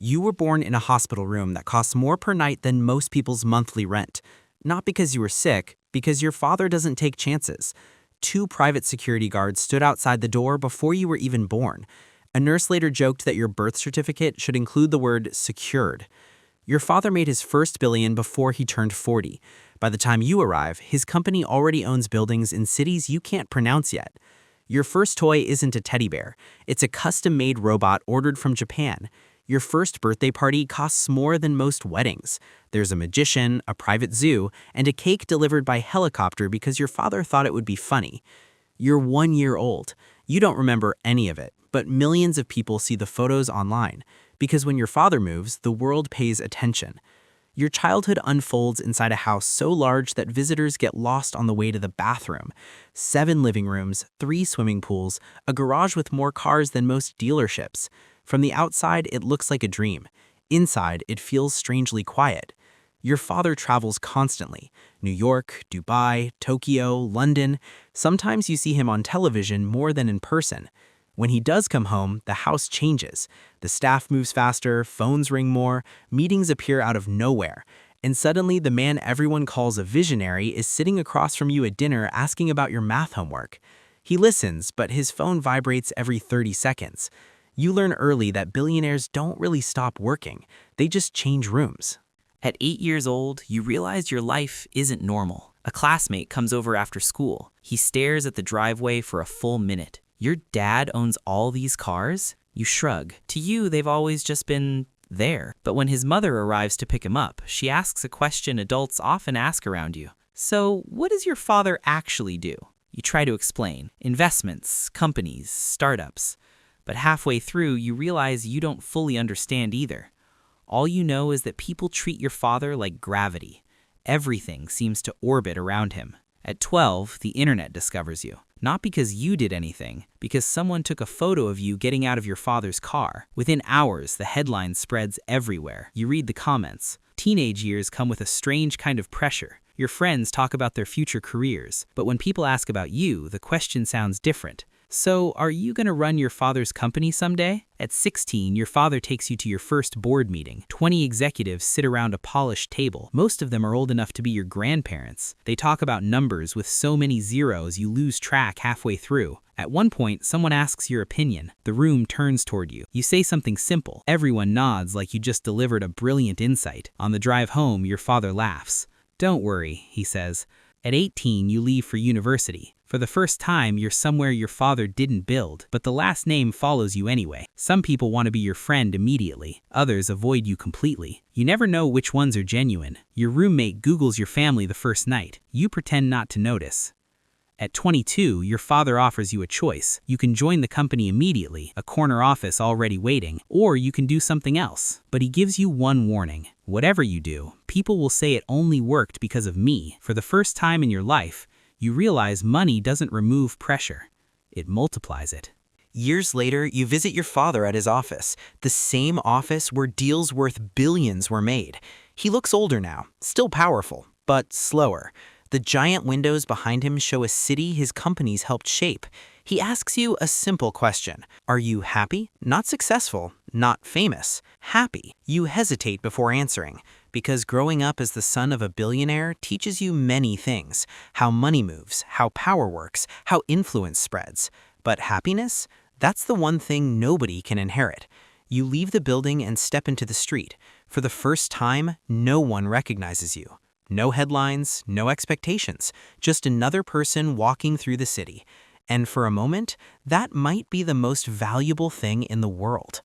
You were born in a hospital room that costs more per night than most people's monthly rent. Not because you were sick, because your father doesn't take chances. Two private security guards stood outside the door before you were even born. A nurse later joked that your birth certificate should include the word secured. Your father made his first billion before he turned 40. By the time you arrive, his company already owns buildings in cities you can't pronounce yet. Your first toy isn't a teddy bear. It's a custom-made robot ordered from Japan. Your first birthday party costs more than most weddings. There's a magician, a private zoo, and a cake delivered by helicopter because your father thought it would be funny. You're 1 year old. You don't remember any of it, but millions of people see the photos online. Because when your father moves, the world pays attention. Your childhood unfolds inside a house so large that visitors get lost on the way to the bathroom. 7 living rooms, 3 swimming pools, a garage with more cars than most dealerships. From the outside, it looks like a dream. Inside, it feels strangely quiet. Your father travels constantly. New York, Dubai, Tokyo, London. Sometimes you see him on television more than in person. When he does come home, the house changes. The staff moves faster, phones ring more, meetings appear out of nowhere. And suddenly, the man everyone calls a visionary is sitting across from you at dinner asking about your math homework. He listens, but his phone vibrates every 30 seconds. You learn early that billionaires don't really stop working. They just change rooms. At 8 years old, you realize your life isn't normal. A classmate comes over after school. He stares at the driveway for a full minute. Your dad owns all these cars? You shrug. To you, they've always just been there. But when his mother arrives to pick him up, she asks a question adults often ask around you. So, what does your father actually do? You try to explain. Investments, companies, startups. But halfway through, you realize you don't fully understand either. All you know is that people treat your father like gravity. Everything seems to orbit around him. At 12, the internet discovers you. Not because you did anything, because someone took a photo of you getting out of your father's car. Within hours, the headline spreads everywhere. You read the comments. Teenage years come with a strange kind of pressure. Your friends talk about their future careers, but when people ask about you, the question sounds different. So, are you going to run your father's company someday? At 16, your father takes you to your first board meeting. 20 executives sit around a polished table. Most of them are old enough to be your grandparents. They talk about numbers with so many zeros you lose track halfway through. At one point, someone asks your opinion. The room turns toward you. You say something simple. Everyone nods like you just delivered a brilliant insight. On the drive home, your father laughs. "Don't worry," he says. At 18, you leave for university. For the first time, you're somewhere your father didn't build, but the last name follows you anyway. Some people want to be your friend immediately. Others avoid you completely. You never know which ones are genuine. Your roommate Googles your family the first night. You pretend not to notice. At 22, your father offers you a choice. You can join the company immediately, a corner office already waiting, or you can do something else. But he gives you one warning. Whatever you do, people will say it only worked because of me. For the first time in your life, you realize money doesn't remove pressure. It multiplies it. Years later, you visit your father at his office, the same office where deals worth billions were made. He looks older now, still powerful, but slower. The giant windows behind him show a city his companies helped shape. He asks you a simple question. Are you happy? Not successful, not famous. Happy. You hesitate before answering, because growing up as the son of a billionaire teaches you many things. How money moves, how power works, how influence spreads. But happiness? That's the one thing nobody can inherit. You leave the building and step into the street. For the first time, no one recognizes you. No headlines, no expectations, just another person walking through the city. And for a moment, that might be the most valuable thing in the world.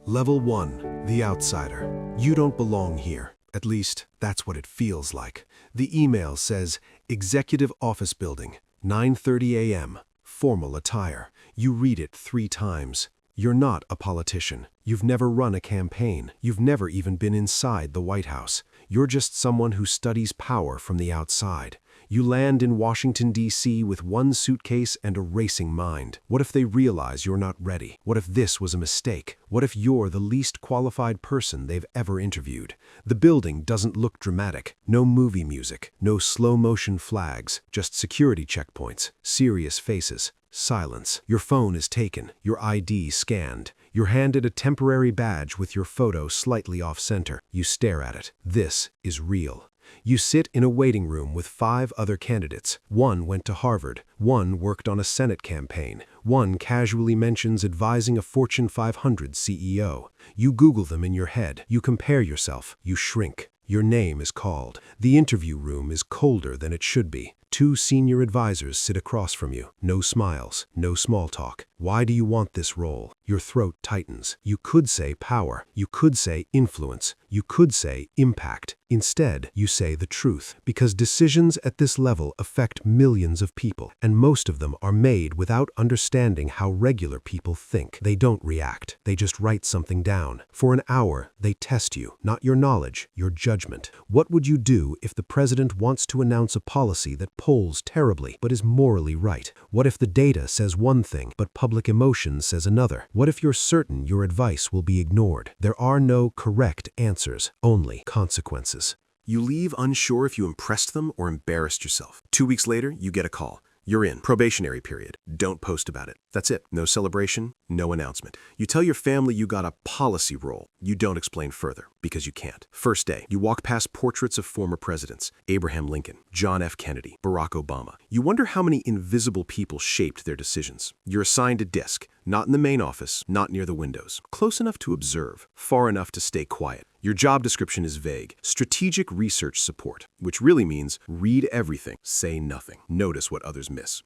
Level 1, The Outsider. You don't belong here. At least, that's what it feels like. The email says, Executive Office Building, 9:30 a.m., formal attire. You read it 3 times. You're not a politician. You've never run a campaign. You've never even been inside the White House. You're just someone who studies power from the outside. You land in Washington, D.C. with one suitcase and a racing mind. What if they realize you're not ready? What if this was a mistake? What if you're the least qualified person they've ever interviewed? The building doesn't look dramatic. No movie music, no slow-motion flags, just security checkpoints, serious faces. Silence. Your phone is taken, your ID scanned. You're handed a temporary badge with your photo slightly off-center. You stare at it. This is real. You sit in a waiting room with 5 other candidates. One went to Harvard. One worked on a Senate campaign. One casually mentions advising a Fortune 500 CEO. You Google them in your head. You compare yourself. You shrink. Your name is called. The interview room is colder than it should be. 2 senior advisors sit across from you. No smiles, no small talk. Why do you want this role? Your throat tightens. You could say power. You could say influence. You could say impact. Instead, you say the truth, because decisions at this level affect millions of people, and most of them are made without understanding how regular people think. They don't react. They just write something down. For an hour, they test you, not your knowledge, your judgment. What would you do if the president wants to announce a policy that polls terribly but is morally right? What if the data says one thing but public emotion says another? What if you're certain your advice will be ignored? There are no correct answers, only consequences. You leave unsure if you impressed them or embarrassed yourself. 2 weeks later, you get a call. You're in. Probationary period. Don't post about it. That's it. No celebration, no announcement. You tell your family you got a policy role. You don't explain further, because you can't. First day, you walk past portraits of former presidents. Abraham Lincoln, John F. Kennedy, Barack Obama. You wonder how many invisible people shaped their decisions. You're assigned a desk. Not in the main office, not near the windows. Close enough to observe, far enough to stay quiet. Your job description is vague. Strategic research support, which really means read everything, say nothing. Notice what others miss.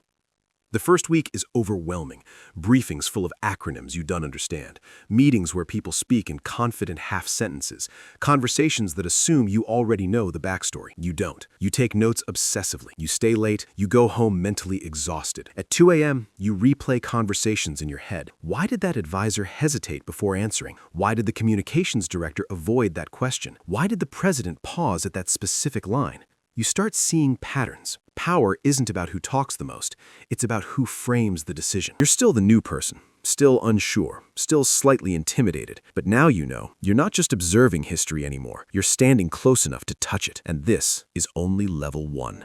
The first week is overwhelming. Briefings full of acronyms you don't understand. Meetings where people speak in confident half sentences. Conversations that assume you already know the backstory. You don't. You take notes obsessively. You stay late. You go home mentally exhausted. At 2 a.m., you replay conversations in your head. Why did that advisor hesitate before answering? Why did the communications director avoid that question? Why did the president pause at that specific line? You start seeing patterns. Power isn't about who talks the most. It's about who frames the decision. You're still the new person, still unsure, still slightly intimidated. But now you know, you're not just observing history anymore. You're standing close enough to touch it. And this is only level 1.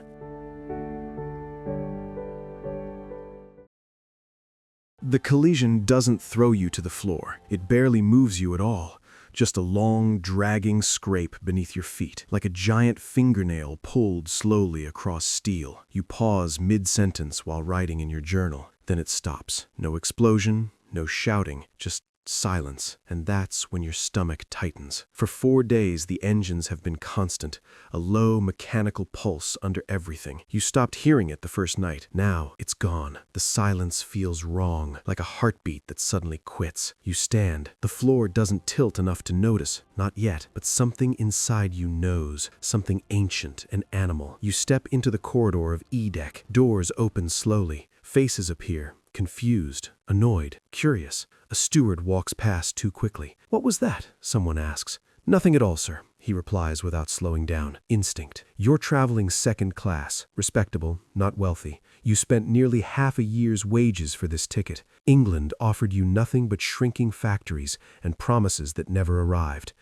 The collision doesn't throw you to the floor. It barely moves you at all. Just a long, dragging scrape beneath your feet, like a giant fingernail pulled slowly across steel. You pause mid-sentence while writing in your journal. Then it stops. No explosion, no shouting, just silence. And that's when your stomach tightens. For 4 days, the engines have been constant, a low mechanical pulse under everything. You stopped hearing it the first night. Now it's gone. The silence feels wrong, like a heartbeat that suddenly quits. You stand. The floor doesn't tilt enough to notice, not yet, but something inside you knows, something ancient and animal. You step into the corridor of E-Deck. Doors open slowly. Faces appear. Confused, annoyed, curious. A steward walks past too quickly. "What was that?" someone asks. "Nothing at all, sir," he replies without slowing down. Instinct. You're traveling second class. Respectable, not wealthy. You spent nearly half a year's wages for this ticket. England offered you nothing but shrinking factories and promises that never arrived.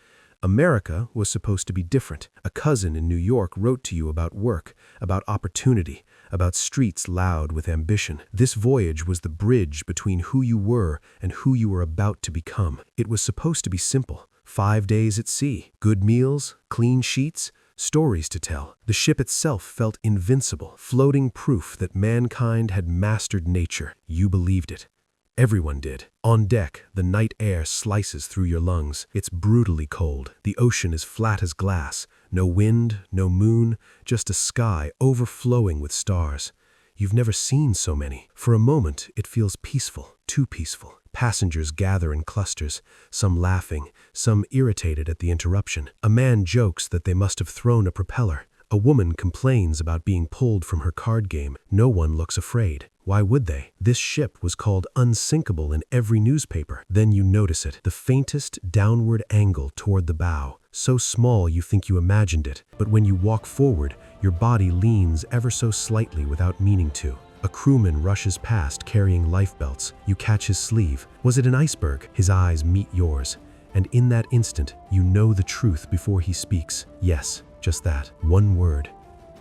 America was supposed to be different. A cousin in New York wrote to you about work, about opportunity, about streets loud with ambition. This voyage was the bridge between who you were and who you were about to become. It was supposed to be simple. 5 days at sea, good meals, clean sheets, stories to tell. The ship itself felt invincible, floating proof that mankind had mastered nature. You believed it. Everyone did. On deck, the night air slices through your lungs. It's brutally cold. The ocean is flat as glass. No wind, no moon, just a sky overflowing with stars. You've never seen so many. For a moment, it feels peaceful, too peaceful. Passengers gather in clusters, some laughing, some irritated at the interruption. A man jokes that they must have thrown a propeller. A woman complains about being pulled from her card game. No one looks afraid. Why would they? This ship was called unsinkable in every newspaper. Then you notice it, the faintest downward angle toward the bow. So small you think you imagined it, but when you walk forward, your body leans ever so slightly without meaning to. A crewman rushes past carrying life belts. You catch his sleeve. Was it an iceberg? His eyes meet yours. And in that instant, you know the truth before he speaks. Yes, just that. One word.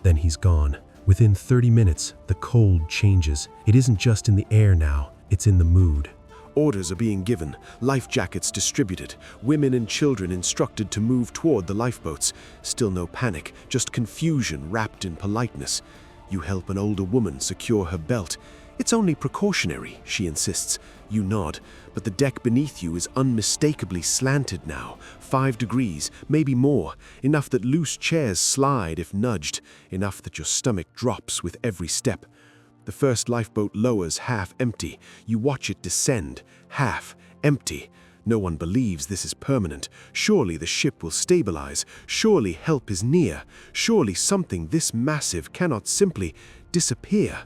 Then he's gone. Within 30 minutes, the cold changes. It isn't just in the air now, it's in the mood. Orders are being given, life jackets distributed, women and children instructed to move toward the lifeboats. Still no panic, just confusion wrapped in politeness. You help an older woman secure her belt. It's only precautionary, she insists. You nod, but the deck beneath you is unmistakably slanted now, 5 degrees, maybe more, enough that loose chairs slide if nudged, enough that your stomach drops with every step. The first lifeboat lowers half empty. You watch it descend, half empty. No one believes this is permanent. Surely the ship will stabilize. Surely help is near. Surely something this massive cannot simply disappear.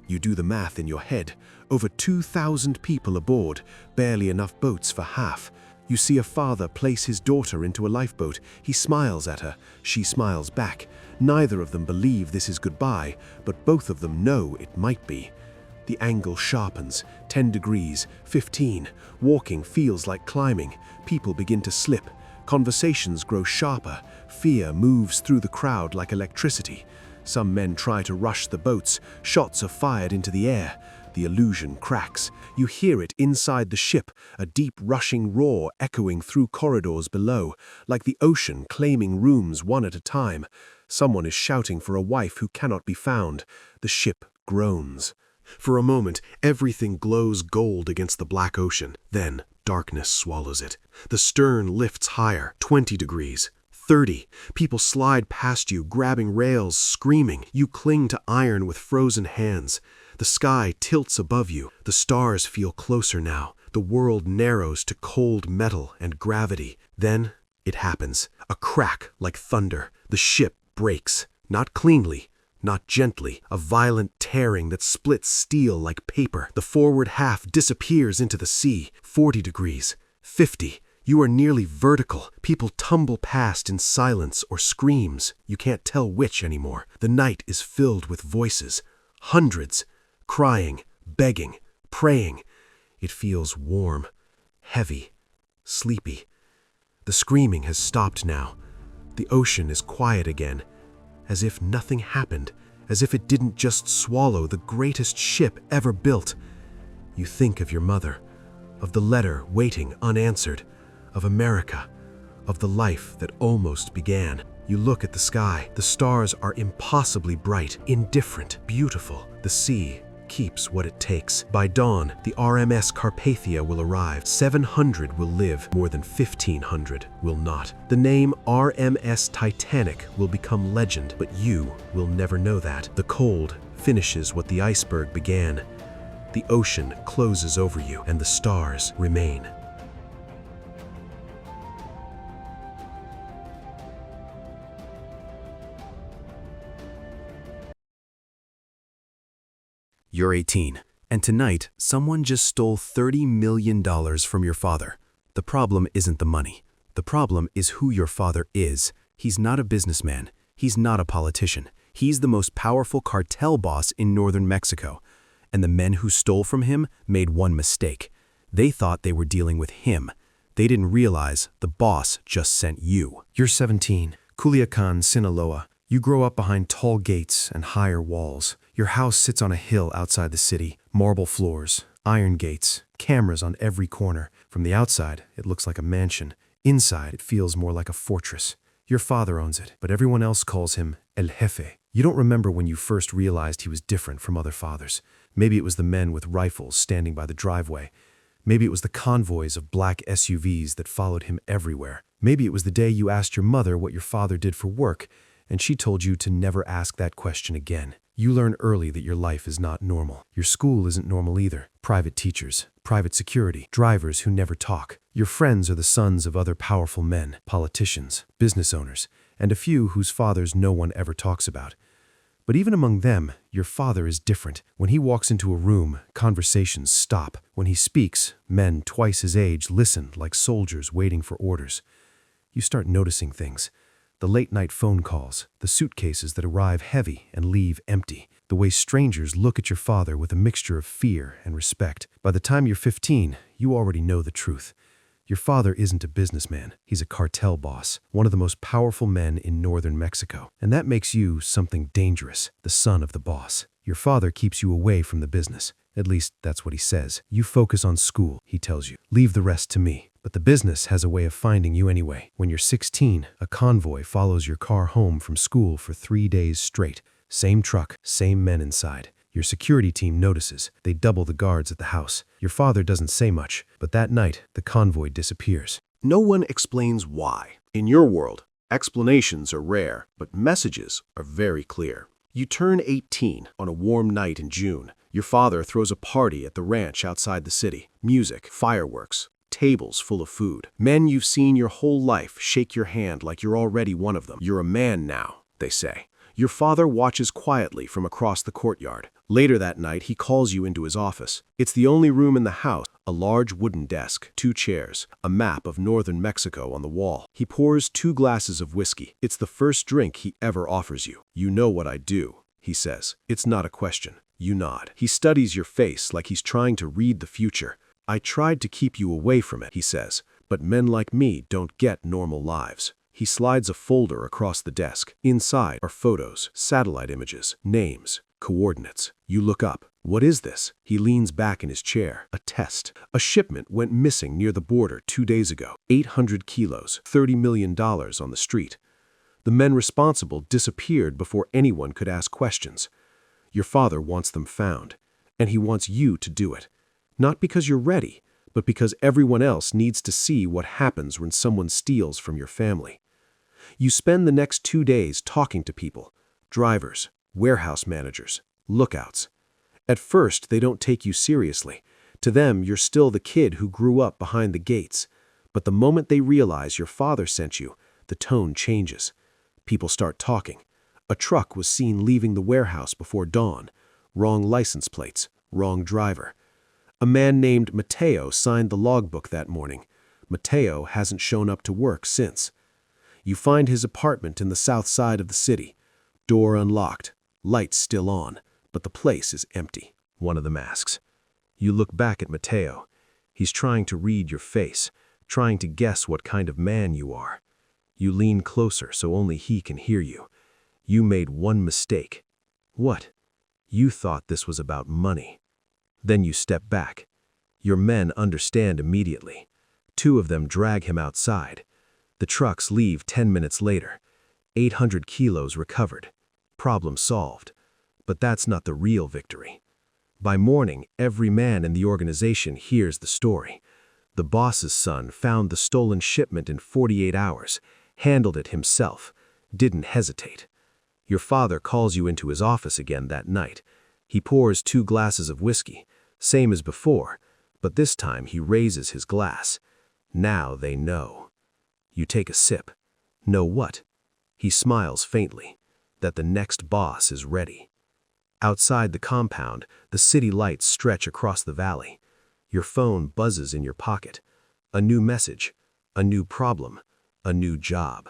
You do the math in your head. Over 2,000 people aboard, barely enough boats for half. You see a father place his daughter into a lifeboat. He smiles at her. She smiles back. Neither of them believe this is goodbye, but both of them know it might be. The angle sharpens. 10 degrees, 15. Walking feels like climbing. People begin to slip. Conversations grow sharper. Fear moves through the crowd like electricity. Some men try to rush the boats. Shots are fired into the air. The illusion cracks. You hear it inside the ship, a deep rushing roar echoing through corridors below, like the ocean claiming rooms one at a time. Someone is shouting for a wife who cannot be found. The ship groans. For a moment, everything glows gold against the black ocean. Then, darkness swallows it. The stern lifts higher, 20 degrees. 30. People slide past you, grabbing rails, screaming. You cling to iron with frozen hands. The sky tilts above you. The stars feel closer now. The world narrows to cold metal and gravity. Then, it happens. A crack like thunder. The ship breaks. Not cleanly, not gently. A violent tearing that splits steel like paper. The forward half disappears into the sea. 40 degrees. 50. You are nearly vertical. People tumble past in silence or screams. You can't tell which anymore. The night is filled with voices. Hundreds. Crying, begging, praying. It feels warm, heavy, sleepy. The screaming has stopped now. The ocean is quiet again, as if nothing happened, as if it didn't just swallow the greatest ship ever built. You think of your mother, of the letter waiting unanswered, of America, of the life that almost began. You look at the sky. The stars are impossibly bright, indifferent, beautiful. The sea keeps what it takes. By dawn, the RMS Carpathia will arrive. 700 will live, more than 1,500 will not. The name RMS Titanic will become legend, but you will never know that. The cold finishes what the iceberg began. The ocean closes over you, and the stars remain. You're 18, and tonight, someone just stole $30 million from your father. The problem isn't the money. The problem is who your father is. He's not a businessman. He's not a politician. He's the most powerful cartel boss in northern Mexico. And the men who stole from him made one mistake. They thought they were dealing with him. They didn't realize the boss just sent you. You're 17, Culiacan, Sinaloa. You grow up behind tall gates and higher walls. Your house sits on a hill outside the city. Marble floors, iron gates, cameras on every corner. From the outside, it looks like a mansion. Inside, it feels more like a fortress. Your father owns it, but everyone else calls him El Jefe. You don't remember when you first realized he was different from other fathers. Maybe it was the men with rifles standing by the driveway. Maybe it was the convoys of black SUVs that followed him everywhere. Maybe it was the day you asked your mother what your father did for work, and she told you to never ask that question again. You learn early that your life is not normal. Your school isn't normal either. Private teachers, private security, drivers who never talk. Your friends are the sons of other powerful men, politicians, business owners, and a few whose fathers no one ever talks about. But even among them, your father is different. When he walks into a room, conversations stop. When he speaks, men twice his age listen like soldiers waiting for orders. You start noticing things. The late-night phone calls, the suitcases that arrive heavy and leave empty, the way strangers look at your father with a mixture of fear and respect. By the time you're 15, you already know the truth. Your father isn't a businessman. He's a cartel boss, one of the most powerful men in northern Mexico. And that makes you something dangerous, the son of the boss. Your father keeps you away from the business. At least, that's what he says. You focus on school, he tells you. Leave the rest to me. But the business has a way of finding you anyway. When you're 16, a convoy follows your car home from school for 3 days straight. Same truck, same men inside. Your security team notices. They double the guards at the house. Your father doesn't say much, but that night, the convoy disappears. No one explains why. In your world, explanations are rare, but messages are very clear. You turn 18 on a warm night in June. Your father throws a party at the ranch outside the city. Music, fireworks, tables full of food. Men you've seen your whole life shake your hand like you're already one of them. You're a man now, they say. Your father watches quietly from across the courtyard. Later that night, he calls you into his office. It's the only room in the house, a large wooden desk, 2 chairs, a map of northern Mexico on the wall. He pours 2 glasses of whiskey. It's the first drink he ever offers you. You know what I do, he says. It's not a question. You nod. He studies your face like he's trying to read the future. I tried to keep you away from it, he says, but men like me don't get normal lives. He slides a folder across the desk. Inside are photos, satellite images, names, coordinates. You look up. What is this? He leans back in his chair. A test. A shipment went missing near the border 2 days ago. 800 kilos, $30 million on the street. The men responsible disappeared before anyone could ask questions. Your father wants them found, and he wants you to do it. Not because you're ready, but because everyone else needs to see what happens when someone steals from your family. You spend the next 2 days talking to people, drivers, warehouse managers, lookouts. At first, they don't take you seriously. To them, you're still the kid who grew up behind the gates. But the moment they realize your father sent you, the tone changes. People start talking. A truck was seen leaving the warehouse before dawn. Wrong license plates, wrong driver. A man named Mateo signed the logbook that morning. Mateo hasn't shown up to work since. You find his apartment in the south side of the city. Door unlocked, lights still on, but the place is empty. One of them asks. You look back at Mateo. He's trying to read your face, trying to guess what kind of man you are. You lean closer so only he can hear you. You made one mistake. What? You thought this was about money. Then you step back. Your men understand immediately. 2 of them drag him outside. The trucks leave 10 minutes later. 800 kilos recovered. Problem solved. But that's not the real victory. By morning, every man in the organization hears the story. The boss's son found the stolen shipment in 48 hours, handled it himself, didn't hesitate. Your father calls you into his office again that night. He pours 2 glasses of whiskey, same as before, but this time he raises his glass. Now they know. You take a sip. Know what? He smiles faintly, that the next boss is ready. Outside the compound, the city lights stretch across the valley. Your phone buzzes in your pocket. A new message, a new problem, a new job.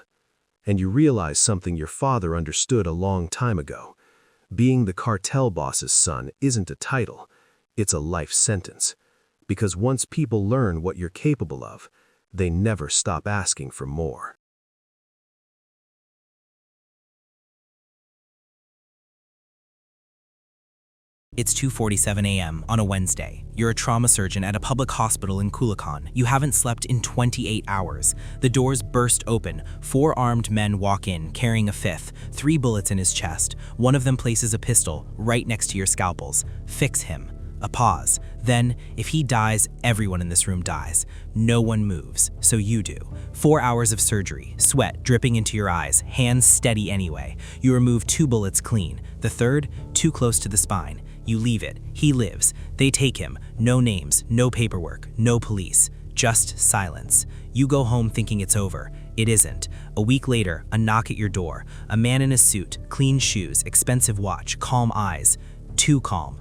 And you realize something your father understood a long time ago. Being the cartel boss's son isn't a title, it's a life sentence. Because once people learn what you're capable of, they never stop asking for more. It's 2:47 a.m. on a Wednesday. You're a trauma surgeon at a public hospital in Culiacan. You haven't slept in 28 hours. The doors burst open. 4 armed men walk in, carrying a 5th, 3 bullets in his chest. One of them places a pistol right next to your scalpels. Fix him. A pause. Then, if he dies, everyone in this room dies. No one moves, so you do. 4 hours of surgery, sweat dripping into your eyes, hands steady anyway. You remove 2 bullets clean. The 3rd, too close to the spine. You leave it. He lives. They take him. No names, no paperwork, no police. Just silence. You go home thinking it's over. It isn't. A week later, a knock at your door. A man in a suit, clean shoes, expensive watch, calm eyes. Too calm.